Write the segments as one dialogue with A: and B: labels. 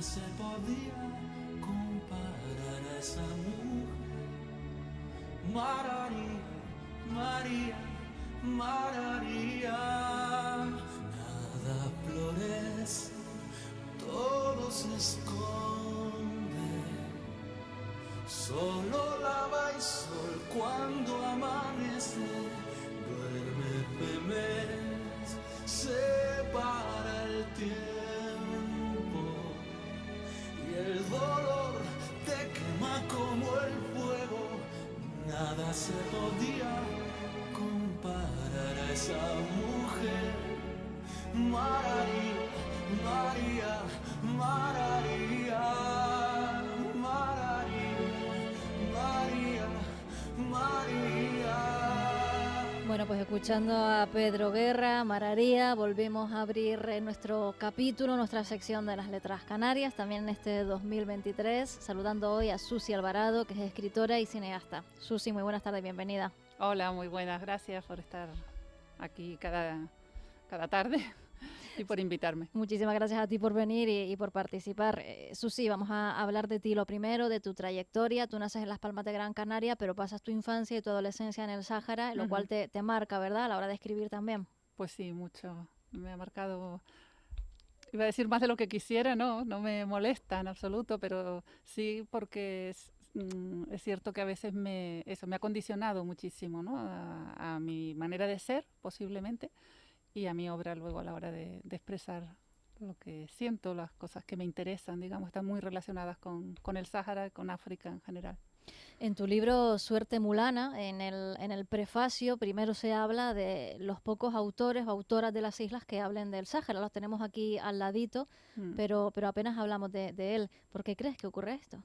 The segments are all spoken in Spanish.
A: se podía comparar a esa mujer. Mararía, María, Mararía. Nada florece, todo se esconde. Solo lava el sol cuando amanece. Duerme Femes, se para el tiempo y el dolor te quema como el fuego. Nada se podía comparar a esa mujer. María, María, María, María, María, María.
B: Bueno, pues escuchando a Pedro Guerra, Mararía, volvemos a abrir nuestro capítulo, nuestra sección de las letras canarias, también en este 2023, saludando hoy a Susi Alvarado, que es escritora y cineasta. Susi, muy buenas tardes, bienvenida.
C: Hola, muy buenas, gracias por estar aquí cada tarde y por invitarme.
B: Muchísimas gracias a ti por venir y por participar. Susi, vamos a hablar de ti lo primero, de tu trayectoria. Tú naces en Las Palmas de Gran Canaria, pero pasas tu infancia y tu adolescencia en el Sáhara, lo cual te marca, ¿verdad?, a la hora de escribir también.
C: Pues sí, mucho. Me ha marcado, iba a decir más de lo que quisiera, no me molesta en absoluto, pero sí porque es cierto que a veces eso me ha condicionado muchísimo, ¿no? A mi manera de ser, posiblemente, y a mi obra luego a la hora de expresar lo que siento, las cosas que me interesan, digamos, están muy relacionadas con el Sáhara, con África en general.
B: En tu libro Suerte Mulana, en el prefacio, primero se habla de los pocos autores o autoras de las islas que hablen del Sáhara. Los tenemos aquí al ladito, pero apenas hablamos de él. ¿Por qué crees que ocurre esto?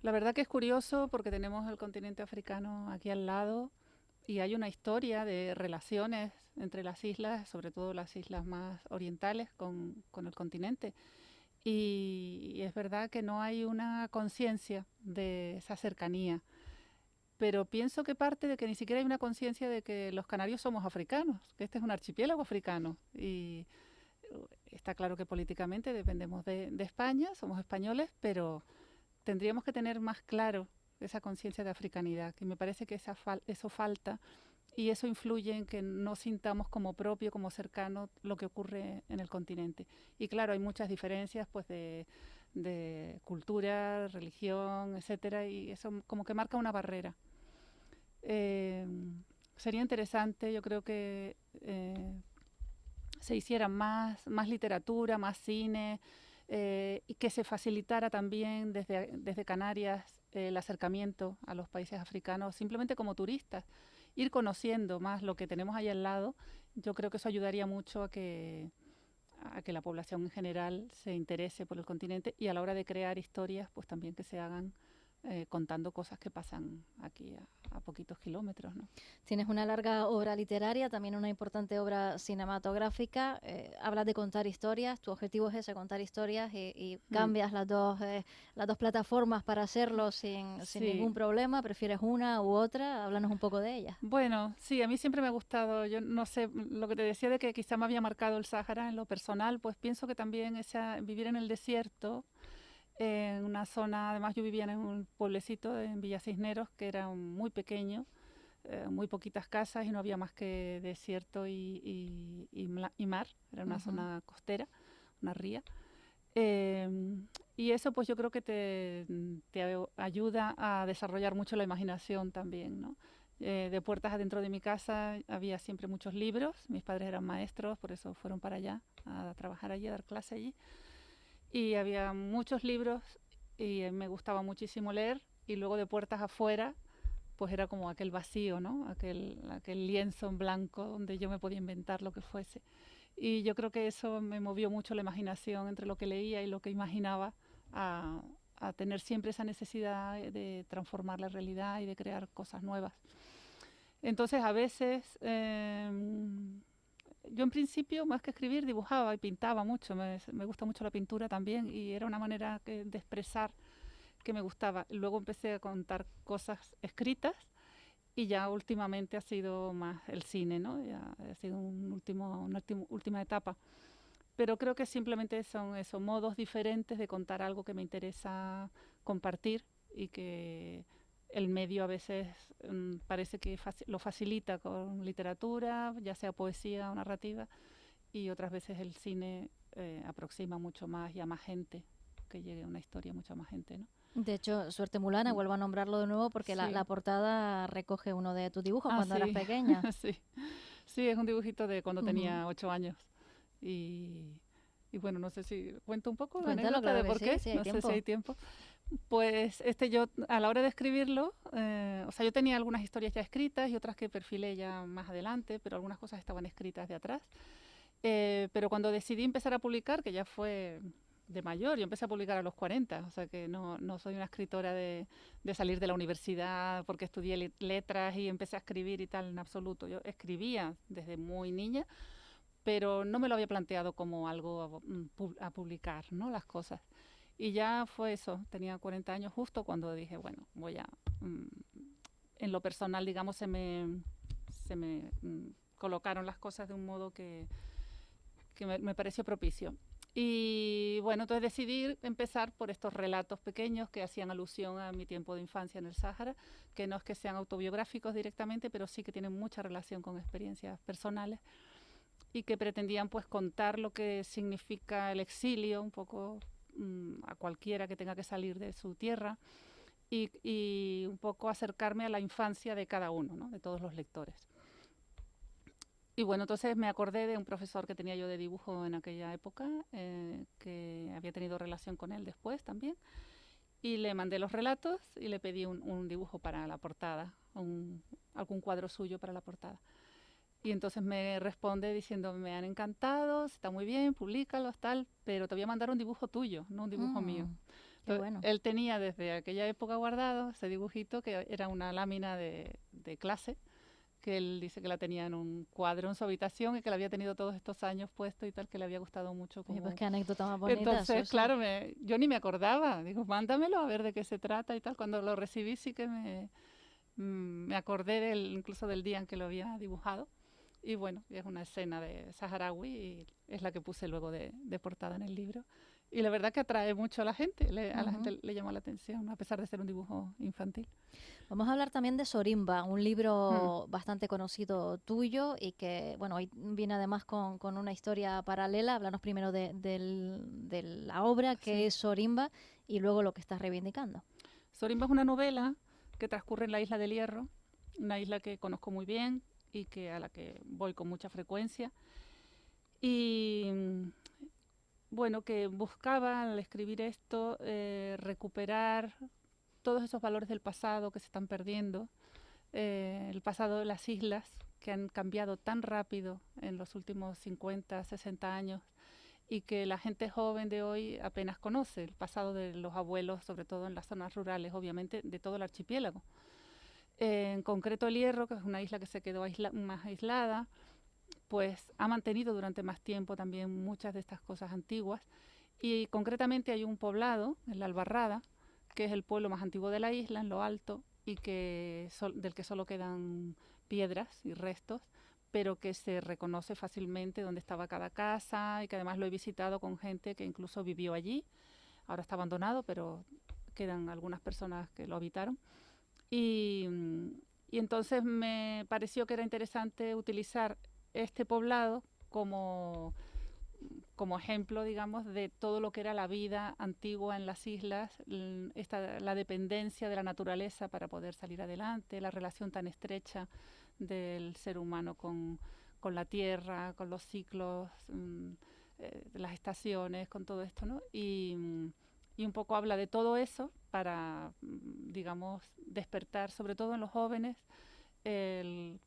C: La verdad que es curioso porque tenemos el continente africano aquí al lado y hay una historia de relaciones entre las islas, sobre todo las islas más orientales con el continente. Y es verdad que no hay una conciencia de esa cercanía. Pero pienso que parte de que ni siquiera hay una conciencia de que los canarios somos africanos, que este es un archipiélago africano. Y está claro que políticamente dependemos de España, somos españoles, pero tendríamos que tener más claro esa conciencia de africanidad, que me parece que eso falta y eso influye en que no sintamos como propio, como cercano lo que ocurre en el continente. Y claro, hay muchas diferencias pues de cultura, religión, etcétera, y eso como que marca una barrera. Sería interesante, yo creo que se hiciera más literatura, más cine, y que se facilitara también desde Canarias el acercamiento a los países africanos, simplemente como turistas, ir conociendo más lo que tenemos ahí al lado. Yo creo que eso ayudaría mucho a que la población en general se interese por el continente y a la hora de crear historias, pues también que se hagan contando cosas que pasan aquí a poquitos kilómetros, ¿no?
B: Tienes una larga obra literaria, también una importante obra cinematográfica. Hablas de contar historias, tu objetivo es ese, contar historias, y cambias las dos plataformas para hacerlo sin ningún problema. ¿Prefieres una u otra? Háblanos un poco de ellas.
C: Bueno, sí, a mí siempre me ha gustado. Yo no sé, lo que te decía de que quizá me había marcado el Sáhara en lo personal, pues pienso que también vivir en el desierto, en una zona, además yo vivía en un pueblecito en Villa Cisneros que era muy pequeño, muy poquitas casas y no había más que desierto y mar, era una zona costera, una ría. Y eso pues yo creo que te ayuda a desarrollar mucho la imaginación también, ¿no? De puertas adentro de mi casa había siempre muchos libros, mis padres eran maestros, por eso fueron para allá a trabajar allí, a dar clase allí. Y había muchos libros y me gustaba muchísimo leer, y luego de puertas afuera pues era como aquel vacío, ¿no? Aquel lienzo en blanco donde yo me podía inventar lo que fuese. Y yo creo que eso me movió mucho la imaginación entre lo que leía y lo que imaginaba, a tener siempre esa necesidad de transformar la realidad y de crear cosas nuevas. Entonces a veces yo en principio, más que escribir, dibujaba y pintaba mucho. Me gusta mucho la pintura también y era una manera de expresar que me gustaba. Luego empecé a contar cosas escritas y ya últimamente ha sido más el cine, ¿no? Ya ha sido una última etapa. pero creo que simplemente son esos modos diferentes de contar algo que me interesa compartir y que el medio a veces parece que lo facilita con literatura, ya sea poesía o narrativa, y otras veces el cine aproxima mucho más y a más gente, que llegue una historia a mucha más gente, ¿no?
B: De hecho, Suerte Mulana, vuelvo a nombrarlo de nuevo porque
C: Sí.
B: la portada recoge uno de tus dibujos cuando
C: sí.
B: eras pequeña.
C: Sí. Sí, es un dibujito de cuando
B: Ujú.
C: tenía 8 años. Y bueno, no sé si cuento un poco la
B: Cuéntalo,
C: anécdota
B: claro
C: de
B: que
C: por
B: sí,
C: qué.
B: sí, hay
C: No sé
B: tiempo.
C: si hay tiempo. Pues yo a la hora de escribirlo, o sea, yo tenía algunas historias ya escritas y otras que perfilé ya más adelante, pero algunas cosas estaban escritas de atrás. Pero cuando decidí empezar a publicar, que ya fue de mayor, yo empecé a publicar a los 40, o sea que no soy una escritora de salir de la universidad porque estudié letras y empecé a escribir y tal, en absoluto. Yo escribía desde muy niña, pero no me lo había planteado como algo a publicar, ¿no? Las cosas. Y ya fue eso, tenía 40 años justo cuando dije, bueno, en lo personal, digamos, se me colocaron las cosas de un modo que me pareció propicio. Y bueno, entonces decidí empezar por estos relatos pequeños que hacían alusión a mi tiempo de infancia en el Sáhara, que no es que sean autobiográficos directamente, pero sí que tienen mucha relación con experiencias personales y que pretendían pues contar lo que significa el exilio, un poco a cualquiera que tenga que salir de su tierra y un poco acercarme a la infancia de cada uno, ¿no? De todos los lectores. Y bueno, entonces me acordé de un profesor que tenía yo de dibujo en aquella época, que había tenido relación con él después también, y le mandé los relatos y le pedí un dibujo para la portada, algún cuadro suyo para la portada. Y entonces me responde diciendo, me han encantado, está muy bien, públicalos, tal, pero te voy a mandar un dibujo tuyo, no un dibujo mío.
B: Qué bueno.
C: Él tenía desde aquella época guardado ese dibujito, que era una lámina de clase, que él dice que la tenía en un cuadro en su habitación y que la había tenido todos estos años puesto y tal, que le había gustado mucho.
B: Oye, pues qué anécdota más bonita.
C: Entonces,
B: Susi.
C: claro, yo ni me acordaba. Digo, mándamelo a ver de qué se trata y tal. Cuando lo recibí sí que me acordé incluso del día en que lo había dibujado. Y bueno, es una escena de saharaui y es la que puse luego de portada en el libro. Y la verdad que atrae mucho a la gente, a la gente le llamó la atención, a pesar de ser un dibujo infantil.
B: Vamos a hablar también de Sorimba, un libro bastante conocido tuyo y que, bueno, hoy viene además con una historia paralela. Háblanos primero de la obra, que es Sorimba, y luego lo que estás reivindicando.
C: Sorimba es una novela que transcurre en la isla del Hierro, una isla que conozco muy bien y a la que voy con mucha frecuencia. Y bueno, que buscaba al escribir esto recuperar todos esos valores del pasado que se están perdiendo, el pasado de las islas que han cambiado tan rápido en los últimos 50, 60 años y que la gente joven de hoy apenas conoce, el pasado de los abuelos, sobre todo en las zonas rurales, obviamente, de todo el archipiélago. En concreto el Hierro, que es una isla que se quedó más aislada, pues ha mantenido durante más tiempo también muchas de estas cosas antiguas. Y concretamente hay un poblado, en la Albarrada, que es el pueblo más antiguo de la isla, en lo alto, y del que solo quedan piedras y restos, pero que se reconoce fácilmente dónde estaba cada casa y que además lo he visitado con gente que incluso vivió allí. Ahora está abandonado, pero quedan algunas personas que lo habitaron. Y entonces me pareció que era interesante utilizar este poblado como ejemplo, digamos, de todo lo que era la vida antigua en las islas, la dependencia de la naturaleza para poder salir adelante, la relación tan estrecha del ser humano con la tierra, con los ciclos, las estaciones, con todo esto, ¿no? Y un poco habla de todo eso para, digamos, despertar, sobre todo en los jóvenes,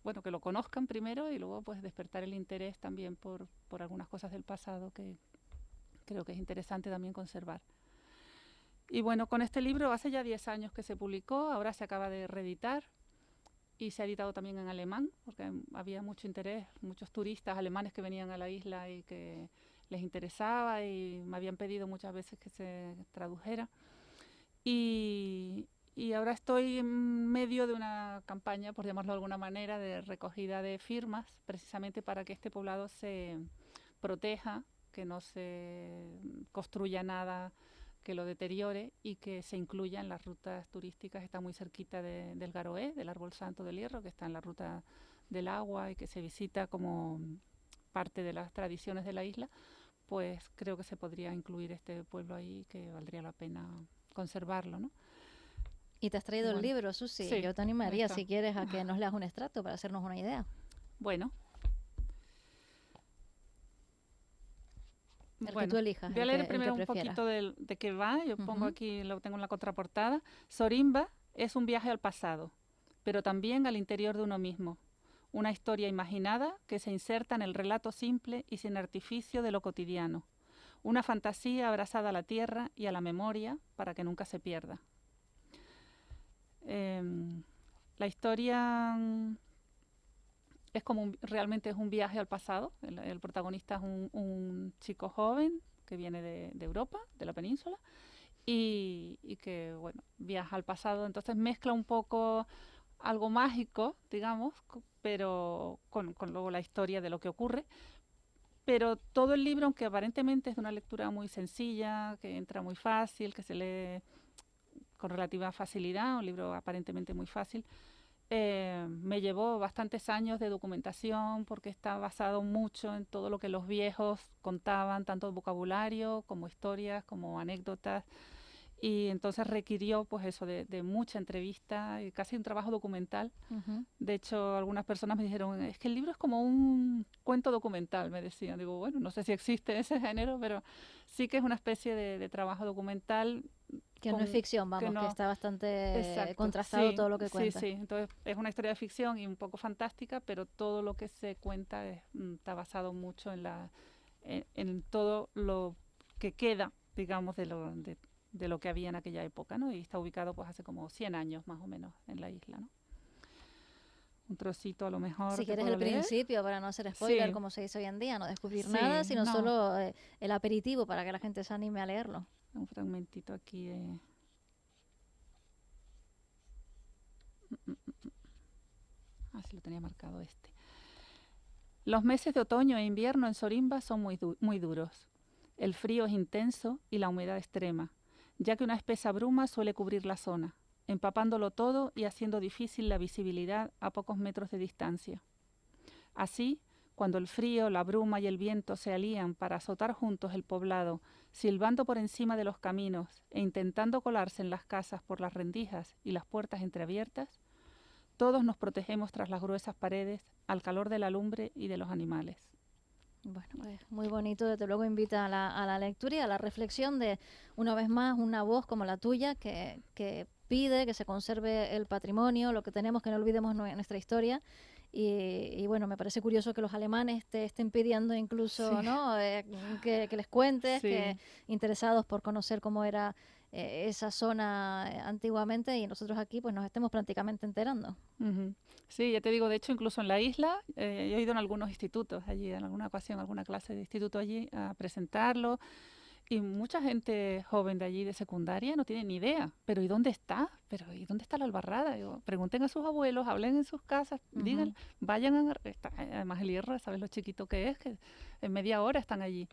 C: bueno, que lo conozcan primero y luego pues despertar el interés también por algunas cosas del pasado que creo que es interesante también conservar. Y bueno, con este libro hace ya 10 años que se publicó, ahora se acaba de reeditar y se ha editado también en alemán porque había mucho interés, muchos turistas alemanes que venían a la isla y que les interesaba y me habían pedido muchas veces que se tradujera. Y ahora estoy en medio de una campaña, por llamarlo de alguna manera, de recogida de firmas, precisamente para que este poblado se proteja que no se construya nada que lo deteriore y que se incluya en las rutas turísticas. Está muy cerquita del Garoé, del Árbol Santo del Hierro, que está en la ruta del agua y que se visita como parte de las tradiciones de la isla. Pues creo que se podría incluir este pueblo ahí, que valdría la pena conservarlo, ¿no?
B: Y te has traído el
C: Bueno,
B: libro, Susi.
C: sí,
B: Yo te animaría,
C: está.
B: si quieres, a que nos leas un extracto para hacernos una idea.
C: Bueno.
B: El que
C: Bueno,
B: tú elijas,
C: voy a
B: el
C: leer
B: que
C: primero un
B: prefieras.
C: poquito de qué va. Yo pongo
B: Ujú.
C: aquí, lo tengo en la contraportada. Sorimba es un viaje al pasado, pero también al interior de uno mismo. Una historia imaginada que se inserta en el relato simple y sin artificio de lo cotidiano. Una fantasía abrazada a la tierra y a la memoria para que nunca se pierda. La historia es como realmente es un viaje al pasado. El protagonista es un chico joven que viene de Europa, de la península, y que bueno, viaja al pasado. Entonces mezcla un poco algo mágico, digamos, pero con luego la historia de lo que ocurre. Pero todo el libro, aunque aparentemente es de una lectura muy sencilla, que entra muy fácil, que se lee con relativa facilidad, un libro aparentemente muy fácil, me llevó bastantes años de documentación porque está basado mucho en todo lo que los viejos contaban, tanto vocabulario como historias, como anécdotas. Y entonces requirió pues eso de mucha entrevista y casi un trabajo documental.
B: Ujú.
C: De hecho, algunas personas me dijeron, es que el libro es como un cuento documental, me decían. Digo, bueno, no sé si existe ese género, pero sí que es una especie de trabajo documental.
B: Que no es ficción,
C: Que
B: vamos, que
C: no,
B: está bastante
C: exacto,
B: contrastado
C: sí,
B: todo lo que
C: sí,
B: cuenta.
C: sí. Entonces es una historia de ficción y un poco fantástica, pero todo lo que se cuenta está basado mucho en todo lo que queda, digamos, de lo que había en aquella época, ¿no? Y está ubicado pues hace como 100 años más o menos en la isla, ¿no? Un trocito a lo mejor
B: Si
C: que
B: quieres
C: puedo
B: el
C: leer.
B: principio, para no hacer spoiler,
C: Sí,
B: como se dice hoy en día, no descubrir
C: sí,
B: nada, sino
C: no.
B: solo el aperitivo para que la gente se anime a leerlo.
C: Un fragmentito aquí de... Ah, sí lo tenía marcado este. Los meses de otoño e invierno en Sorimba son muy duros. El frío es intenso y la humedad extrema, ya que una espesa bruma suele cubrir la zona, empapándolo todo y haciendo difícil la visibilidad a pocos metros de distancia. Así, cuando el frío, la bruma y el viento se alían para azotar juntos el poblado, silbando por encima de los caminos e intentando colarse en las casas por las rendijas y las puertas entreabiertas, todos nos protegemos tras las gruesas paredes al calor de la lumbre y de los animales.
B: Bueno, pues muy bonito, desde luego invita a la lectura y a la reflexión de, una vez más, una voz como la tuya que pide que se conserve el patrimonio, lo que tenemos, que no olvidemos nuestra historia. Y bueno, me parece curioso que los alemanes te estén pidiendo incluso,
C: Sí.
B: ¿no? Que les cuentes,
C: Sí.
B: que interesados por conocer cómo era esa zona antiguamente, y nosotros aquí pues nos estemos prácticamente enterando.
C: Uh-huh. Sí, ya te digo, de hecho, incluso en la isla, yo he ido en algunos institutos allí, en alguna ocasión, alguna clase de instituto allí a presentarlo, y mucha gente joven de allí de secundaria no tiene ni idea, pero ¿y dónde está? Pero ¿y dónde está la Albarrada? Digo, pregunten a sus abuelos, hablen en sus casas, digan, vayan además el Hierro, sabes lo chiquito que es, que en media hora están allí.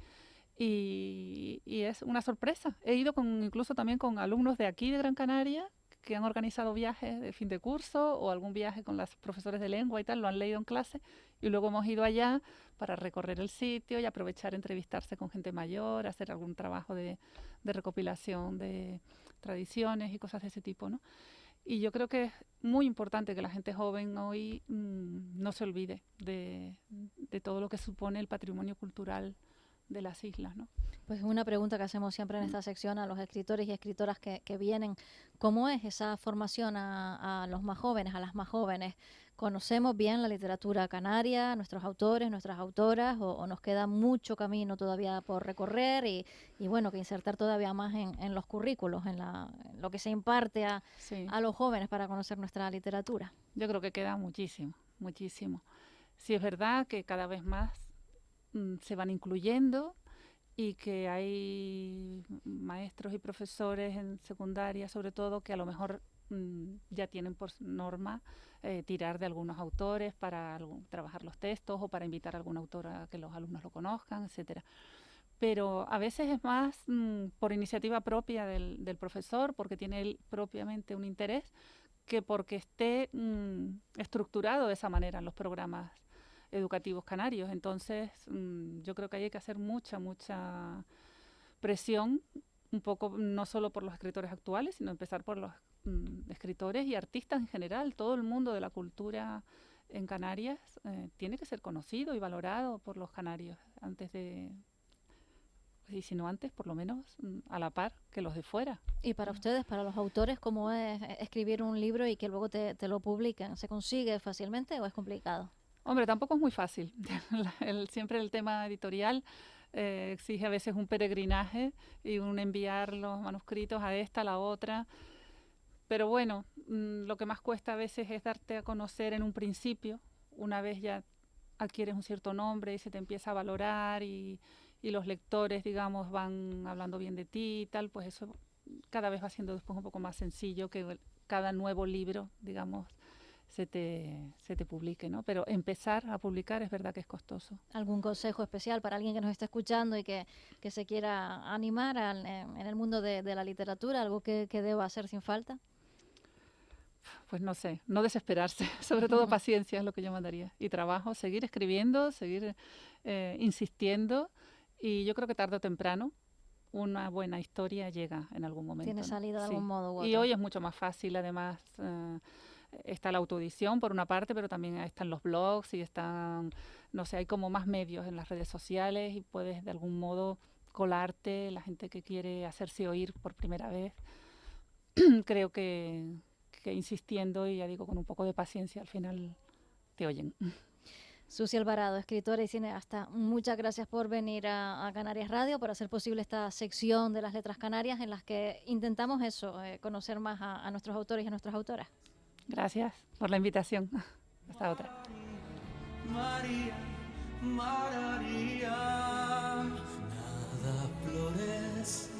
C: Y es una sorpresa. He ido incluso también con alumnos de aquí de Gran Canaria que han organizado viajes de fin de curso o algún viaje con los profesores de lengua y tal, lo han leído en clase y luego hemos ido allá para recorrer el sitio y aprovechar entrevistarse con gente mayor, hacer algún trabajo de recopilación de tradiciones y cosas de ese tipo, ¿no? Y yo creo que es muy importante que la gente joven hoy no se olvide de todo lo que supone el patrimonio cultural de las islas, ¿no?
B: Pues una pregunta que hacemos siempre en esta sección a los escritores y escritoras que vienen. ¿Cómo es esa formación a los más jóvenes, a las más jóvenes? ¿Conocemos bien la literatura canaria, nuestros autores, nuestras autoras, o nos queda mucho camino todavía por recorrer y bueno, que insertar todavía más en los currículos, en lo que se imparte a los jóvenes para conocer nuestra literatura?
C: Yo creo que queda muchísimo, muchísimo. Sí, es verdad que cada vez más se van incluyendo y que hay maestros y profesores en secundaria, sobre todo, que a lo mejor ya tienen por norma tirar de algunos autores para trabajar los textos o para invitar a algún autor a que los alumnos lo conozcan, etcétera. pero a veces es más por iniciativa propia del profesor, porque tiene él propiamente un interés, que porque esté estructurado de esa manera en los programas educativos canarios. Entonces, yo creo que hay que hacer mucha presión, un poco no solo por los escritores actuales, sino empezar por los escritores y artistas en general. Todo el mundo de la cultura en Canarias tiene que ser conocido y valorado por los canarios antes de, y si no antes, por lo menos a la par que los de fuera.
B: Y para ustedes, para los autores, ¿cómo es escribir un libro y que luego te lo publiquen? ¿Se consigue fácilmente o es complicado?
C: Hombre, tampoco es muy fácil. Siempre el tema editorial exige a veces un peregrinaje y un enviar los manuscritos a esta, a la otra. Pero bueno, lo que más cuesta a veces es darte a conocer en un principio. Una vez ya adquieres un cierto nombre y se te empieza a valorar y los lectores, digamos, van hablando bien de ti y tal, pues eso cada vez va siendo después un poco más sencillo que cada nuevo libro, digamos, se te publique, ¿no? Pero empezar a publicar es verdad que es costoso.
B: ¿Algún consejo especial para alguien que nos está escuchando y que se quiera animar en el mundo de la literatura? ¿Algo que deba hacer sin falta?
C: Pues no sé, no desesperarse, sobre todo paciencia es lo que yo mandaría. Y trabajo, seguir escribiendo, seguir insistiendo, y yo creo que tarde o temprano una buena historia llega en algún momento.
B: Tiene salida de algún modo u otro.
C: Y hoy es mucho más fácil, además está la autoedición por una parte, pero también están los blogs y están, no sé, hay como más medios en las redes sociales y puedes de algún modo colarte, la gente que quiere hacerse oír por primera vez. Creo que insistiendo y ya digo con un poco de paciencia al final te oyen.
B: Susi Alvarado, escritora y cineasta, muchas gracias por venir a Canarias Radio, por hacer posible esta sección de las letras canarias en las que intentamos eso, conocer más a nuestros autores y a nuestras autoras.
C: Gracias por la invitación. Hasta otra.
A: María, María, nada florece